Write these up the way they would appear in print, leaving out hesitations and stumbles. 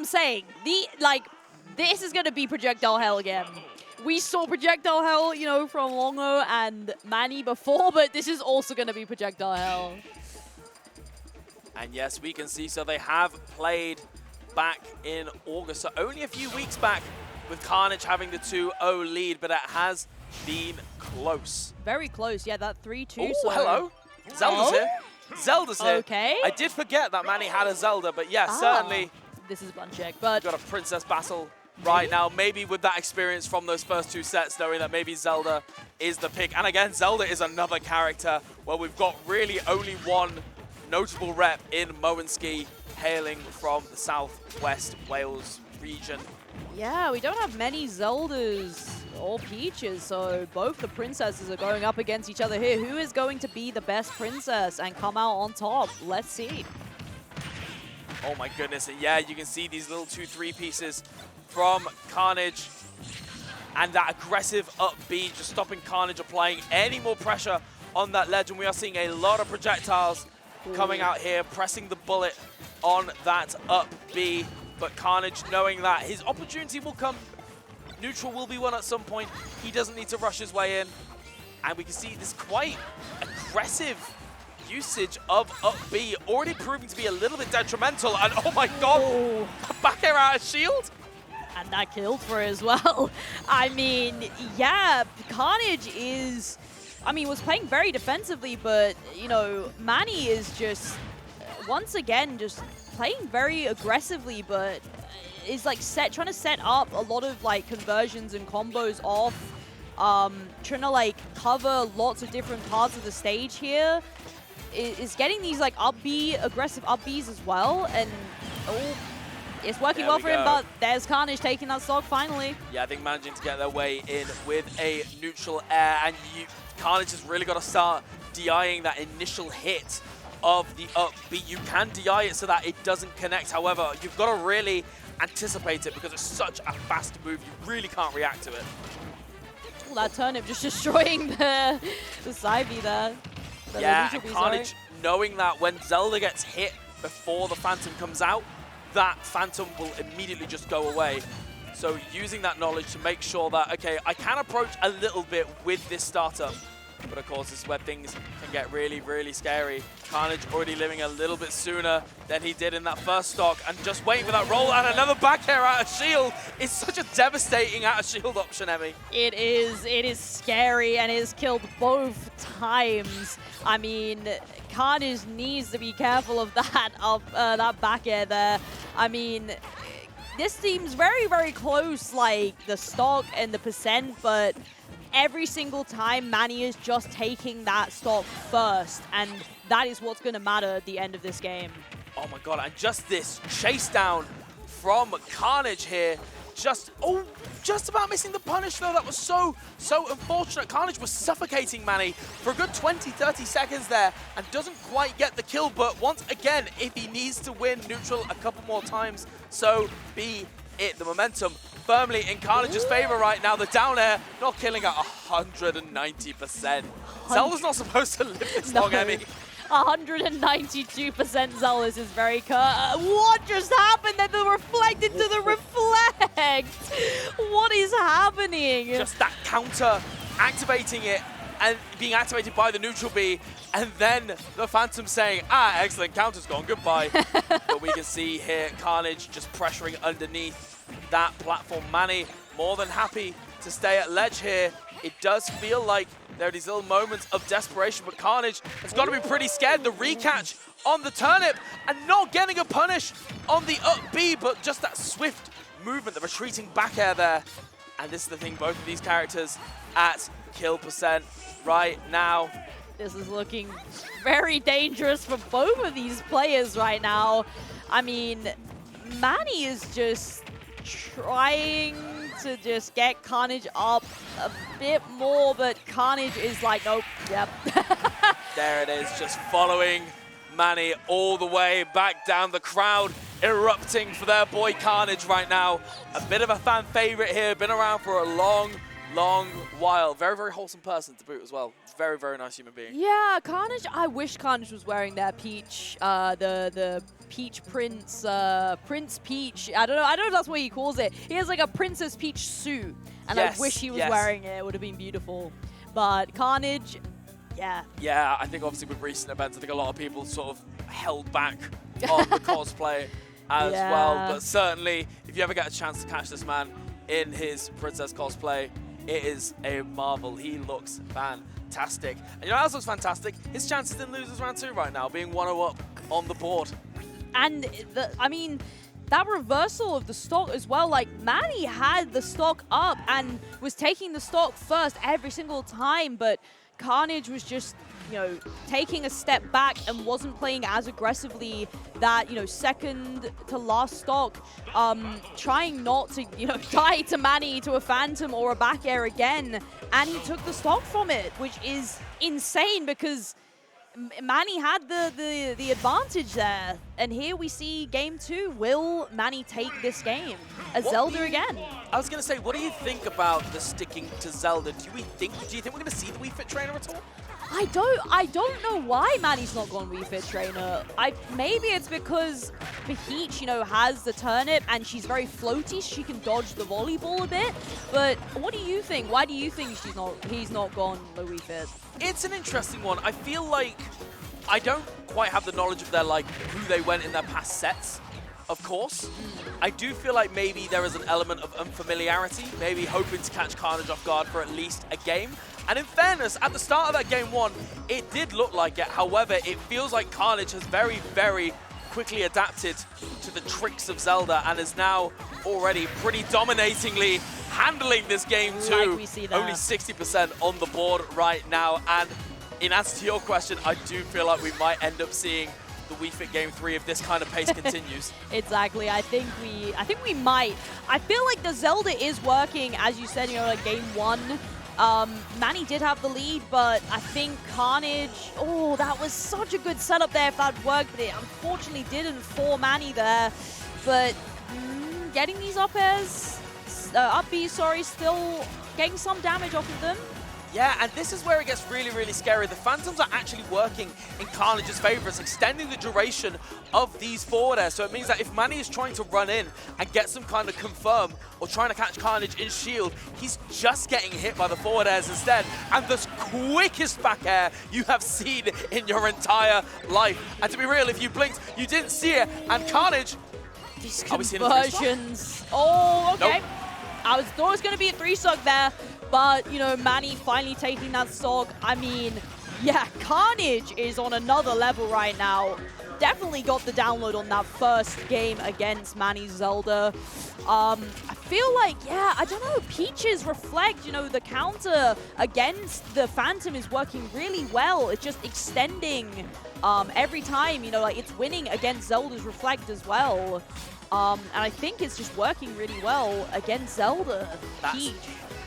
I'm saying. This is going to be projectile hell again. We saw projectile hell, you know, from Longo and Manny before, but this is also going to be projectile hell. And yes, we can see, so they have played back in August, so only a few weeks back with Khanage having the 2-0 lead, but it has been close. Very close, yeah, that 3-2. Oh, so hello. Zelda's here. Zelda's here. Okay. I did forget that Manny had a Zelda, but yeah, certainly. This is one check, but... Got a Princess Battle right now. Maybe with that experience from those first 2 sets, knowing that maybe Zelda is the pick. And again, Zelda is another character where we've got really only one notable rep in Moenski, hailing from the southwest Wales region. Yeah, we don't have many Zeldas or Peaches, so both the princesses are going up against each other here. Who is going to be the best princess and come out on top? Let's see. Oh my goodness, and yeah, you can see these little 2-3 pieces from Khanage. And that aggressive up B, just stopping Khanage applying any more pressure on that ledge. And we are seeing a lot of projectiles coming out here, pressing the bullet on that up B. But Khanage, knowing that his opportunity will come, neutral will be won at some point. He doesn't need to rush his way in. And we can see this quite aggressive usage of up B, already proving to be a little bit detrimental. And oh my god, back air out of shield. And that killed for it as well. I mean, yeah, Khanage is... I mean, was playing very defensively, but, you know, Manny is just, once again, just playing very aggressively, but is like trying to set up a lot of like conversions and combos off, trying to like cover lots of different parts of the stage here. Is getting these like up B, aggressive up Bs as well, and it's working well for him, but there's Khanage taking that stock finally. Yeah, I think managing to get their way in with a neutral air, and Khanage has really got to start DIing that initial hit of the up B. You can DI it so that it doesn't connect. However, you've got to really anticipate it because it's such a fast move. You really can't react to it. Ooh, that turnip just destroying the side B there. Yeah, and Khanage knowing that when Zelda gets hit before the Phantom comes out, that Phantom will immediately just go away. So using that knowledge to make sure that, okay, I can approach a little bit with this startup. But of course, this is where things can get really, really scary. Khanage already living a little bit sooner than he did in that first stock, and just waiting for that roll, and another back air out of shield. It's such a devastating out of shield option, Emmy. It is scary, and it has killed both times. I mean, Khanage needs to be careful of that, that back air there. I mean, this seems very, very close, like the stock and the percent, but every single time Manny is just taking that stock first, and that is what's going to matter at the end of this game. Oh my god, and just this chase down from Khanage here. Just about missing the punish though. That was so unfortunate. Khanage was suffocating Manny for a good 20-30 seconds there and doesn't quite get the kill. But once again, if he needs to win neutral a couple more times, so be it. The momentum firmly in Khanage's favor right now. The down air not killing at 190%. Zelda's not supposed to live this long, Emmy. 192% Zealous is very what just happened? Then the reflect into the reflect! What is happening? Just that counter, activating it and being activated by the neutral B, and then the Phantom saying, excellent, counter's gone, goodbye. But we can see here Khanage just pressuring underneath that platform. Manny more than happy to stay at ledge here. It does feel like there are these little moments of desperation, but Khanage has got to be pretty scared. The recatch on the turnip and not getting a punish on the up B, but just that swift movement, the retreating back air there. And this is the thing, both of these characters at kill percent right now. This is looking very dangerous for both of these players right now. I mean, Manny is just trying to just get Khanage up a bit more, but Khanage is like, nope, yep. There it is, just following Manny all the way back down. The crowd erupting for their boy Khanage right now. A bit of a fan favorite here, been around for a long, long while. Very, very wholesome person to boot as well. Very, very nice human being. Yeah, Khanage. I wish Khanage was wearing their peach, the Peach Prince, Prince Peach. I don't know if that's what he calls it. He has like a Princess Peach suit, and Yes, I wish he was yes. wearing it. It would have been beautiful. But Khanage, yeah. Yeah, I think obviously with recent events, I think a lot of people sort of held back on the cosplay as well. But certainly, if you ever get a chance to catch this man in his princess cosplay, it is a marvel. He looks fantastic. And you know what else looks fantastic? His chances in losers round 2 right now, being 1-0 up on the board. And, I mean, that reversal of the stock as well, like Manny had the stock up and was taking the stock first every single time, but Khanage was just, you know, taking a step back and wasn't playing as aggressively that, you know, second to last stock, trying not to, you know, die to Manny, to a Phantom or a back air again, and he took the stock from it, which is insane because Manny had the advantage there. And here we see game 2. Will Manny take this game? Zelda again. I was going to say, what do you think about the sticking to Zelda? Do you think we're going to see the Wii Fit trainer at all? I don't know why Manny's not gone Wii Fit trainer. Maybe it's because Peach, you know, has the turnip and she's very floaty, so she can dodge the volleyball a bit. But what do you think? Why do you think he's not gone the Wii Fit? It's an interesting one. I feel like I don't quite have the knowledge of their, like, who they went in their past sets, of course. I do feel like maybe there is an element of unfamiliarity, maybe hoping to catch Khanage off guard for at least a game. And in fairness, at the start of that game 1, it did look like it. However, it feels like Khanage has very, very quickly adapted to the tricks of Zelda and is now already pretty dominatingly handling this game too. Like we see that. Only 60% on the board right now. And in answer to your question, I do feel like we might end up seeing the Wii Fit Game 3 if this kind of pace continues. Exactly. I think we might. I feel like the Zelda is working, as you said, you know, like game 1. Manny did have the lead, but I think Khanage, oh, that was such a good setup there if that worked, but it unfortunately didn't for Manny there. But getting these up airs, up Bs, sorry, still getting some damage off of them. Yeah, and this is where it gets really, really scary. The Phantoms are actually working in Khanage's favor. It's extending the duration of these forward airs. So it means that if Manny is trying to run in and get some kind of confirm or trying to catch Khanage in shield, he's just getting hit by the forward airs instead. And the quickest back air you have seen in your entire life. And to be real, if you blinked, you didn't see it. And Khanage... These conversions. Oh, okay. Nope. I thought it was going to be a 3-stock there. But, you know, Manny finally taking that stock. I mean, yeah, Khanage is on another level right now. Definitely got the download on that first game against Manny's Zelda. I feel like, yeah, I don't know, Peach's Reflect, you know, the counter against the Phantom is working really well. It's just extending every time, you know, like it's winning against Zelda's Reflect as well. And I think it's just working really well against Zelda. Peach.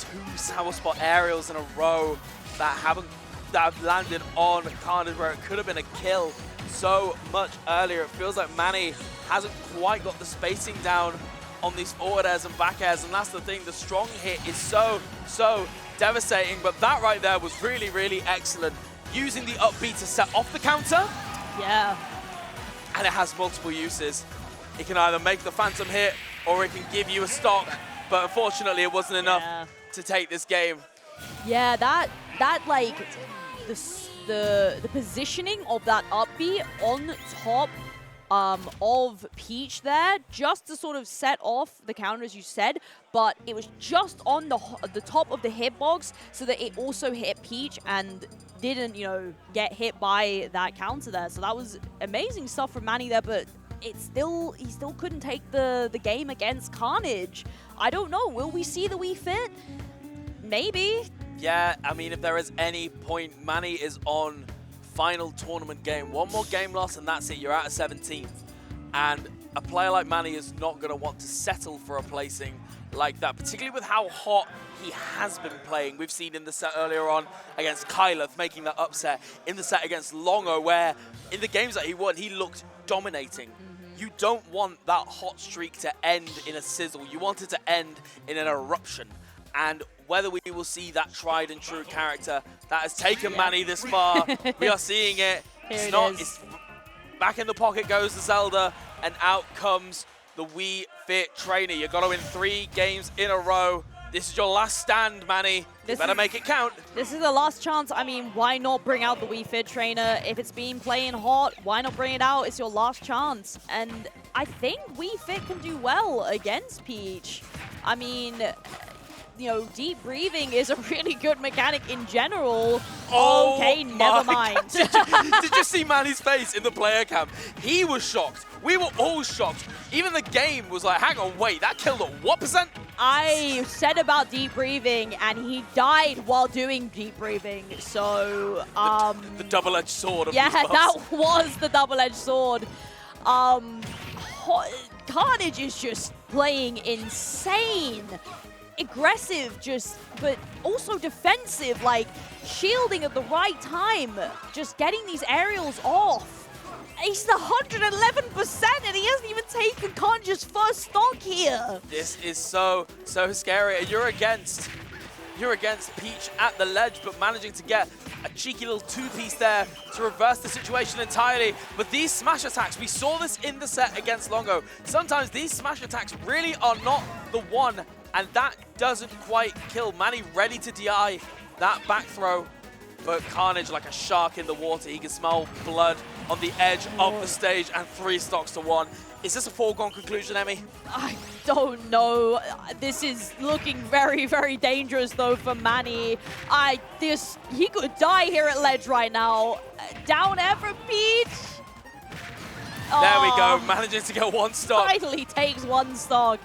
2 sour spot aerials in a row that have landed on Khanage where it could have been a kill so much earlier. It feels like Manny hasn't quite got the spacing down on these forward airs and back airs, and that's the thing. The strong hit is so devastating, but that right there was really, really excellent. Using the up B to set off the counter. Yeah. And it has multiple uses. It can either make the Phantom hit or it can give you a stock, but unfortunately it wasn't enough to take this game. Yeah, that like the positioning of that up B on top of Peach there, just to sort of set off the counter, as you said, but it was just on the top of the hitbox so that it also hit Peach and didn't, you know, get hit by that counter there. So that was amazing stuff from Manny there, but he still couldn't take the game against Khanage. I don't know, will we see the Wii Fit? Maybe. Yeah, I mean, if there is any point, Manny is on final tournament game. One more game loss and that's it, you're out of 17th. And a player like Manny is not going to want to settle for a placing like that, particularly with how hot he has been playing. We've seen in the set earlier on against Kyleth making that upset, in the set against Longo, where in the games that he won, he looked dominating. You don't want that hot streak to end in a sizzle. You want it to end in an eruption. And whether we will see that tried and true character that has taken Manny this far. We are seeing it. Here It's back in the pocket goes the Zelda, and out comes the Wii Fit trainer. You got to win 3 games in a row. This is your last stand, Manny. You better make it count. This is the last chance. I mean, why not bring out the Wii Fit trainer? If it's been playing hot, why not bring it out? It's your last chance. And I think Wii Fit can do well against Peach. I mean, you know, deep breathing is a really good mechanic in general. Oh, okay, never mind. Did you see Manny's face in the player cam? He was shocked. We were all shocked. Even the game was like, hang on, wait, that killed at what percent? I said about deep breathing, and he died while doing deep breathing. So, the double-edged sword of yeah, these buffs. that was the double-edged sword. Khanage is just playing insane. Aggressive, but also defensive, like shielding at the right time, just getting these aerials off. He's the 111%, and he hasn't even taken Khanage's first stock here. This is so scary. You're against Peach at the ledge, but managing to get a cheeky little 2-piece there to reverse the situation entirely. But these smash attacks, we saw this in the set against Longo. Sometimes these smash attacks really are not the one, and that doesn't quite kill. Manny ready to DI that back throw, but Khanage like a shark in the water. He can smell blood on the edge of the stage, and 3 stocks to 1. Is this a foregone conclusion, Emmy? I don't know. This is looking very, very dangerous, though, for Manny. He could die here at ledge right now. Down air from Peach. There we go, managing to get 1 stock. Finally takes 1 stock.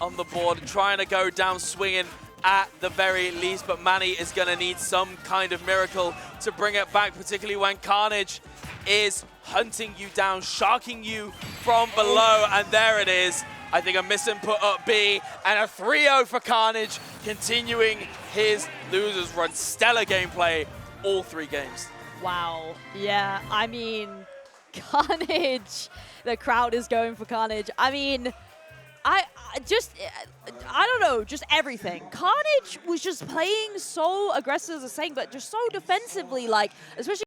On the board, trying to go down swinging at the very least, but Manny is going to need some kind of miracle to bring it back, particularly when Khanage is hunting you down, sharking you from below, and there it is. I think a misinput up B, and a 3-0 for Khanage, continuing his losers run. Stellar gameplay, all 3 games. Wow. Yeah, I mean, Khanage, the crowd is going for Khanage. I mean, I don't know, just everything. Khanage was just playing so aggressive as a saying, but just so defensively, like, especially